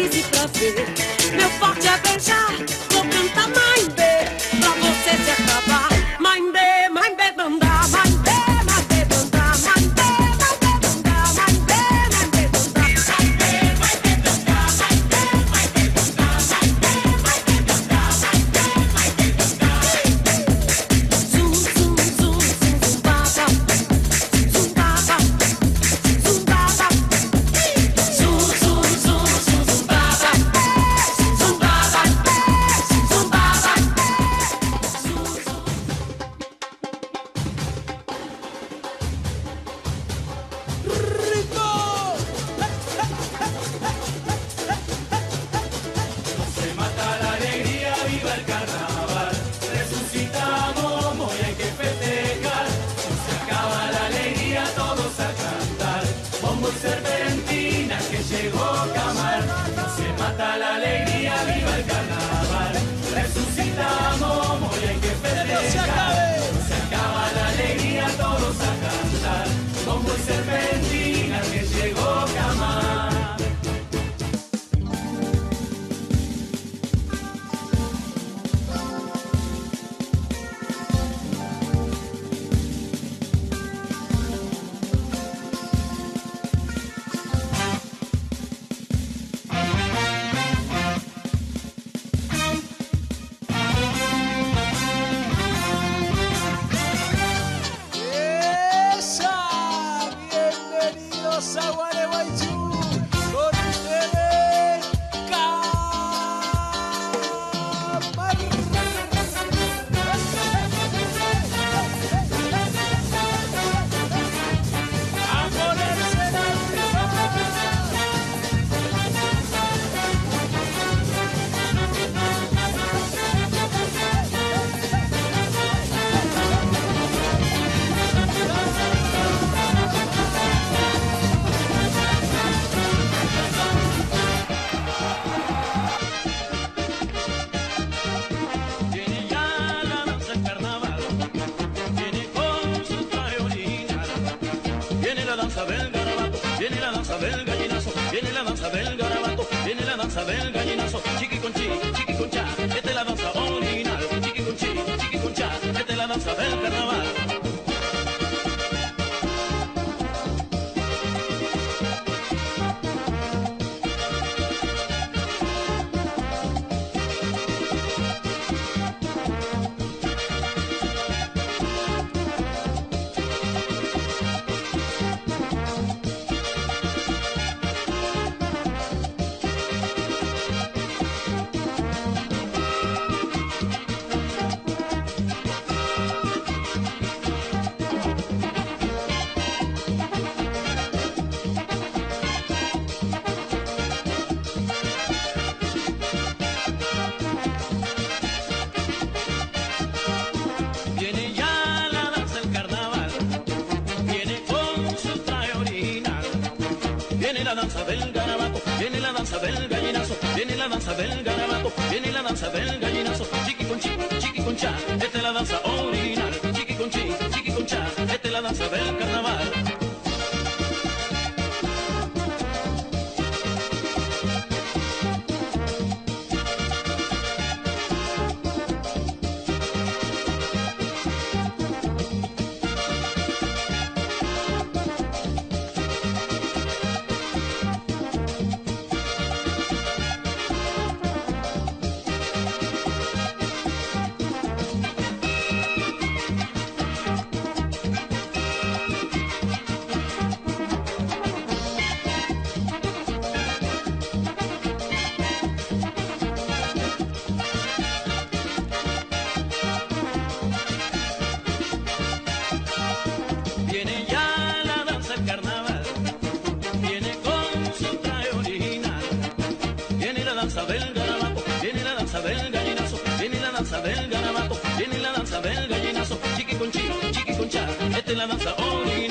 crise pra ver. Meu forte é beijar, vou cantar mãe bê, pra você se acabar. Mãe bê, bandá, mãe bê, bandá, mãe bê, bandá, mãe bê, bandá. Mãe bê, bandá, mãe bê, bandá, mãe bê, bandá, mãe bê, bandá, mãe bê, bandá. Zum, zum, zum, zum, zum, baba. Zum, baba. Zum, baba. Zum, zum, zum, zum, zum, baba. Zum, baba. Zum, baba. Se mata la alegría, viva el carnaval. Resucitamos, hoy hay que festejar. Se acaba la alegría, todos a cantar. Bombo y serpentina que llegó Camal. Se mata la alegría, viva el carnaval. Resucitamos, hoy hay que festejar. Se acaba la alegría, todos a cantar. Bombo y serpentina que llegó Camal. ¡Esa! Bienvenidos a Gualeguaychú. Con ustedes, a ponerse en Viene ya la danza del carnaval, viene con su traje original. Viene la danza del garabato, viene la danza del gallinazo, viene la danza del garabato, viene la danza del gallinazo. Chiqui con cha, esta es la danza original. Chiqui con cha, esta es la danza del carnaval. Viene ya la danza del carnaval, viene con su traje original. Viene la danza del garabato, viene la danza del gallinazo, viene la danza del garabato, viene la danza del gallinazo. Chiqui con cha, esta es la danza original. Chiqui con cha, esta es la danza del carnaval. Viene ya la danza del carnaval, viene con su traje original. Viene la danza del garabato, viene la danza del gallinazo, viene la danza del garabato, viene la danza del gallinazo. Chiqui con cha, esta es la danza original.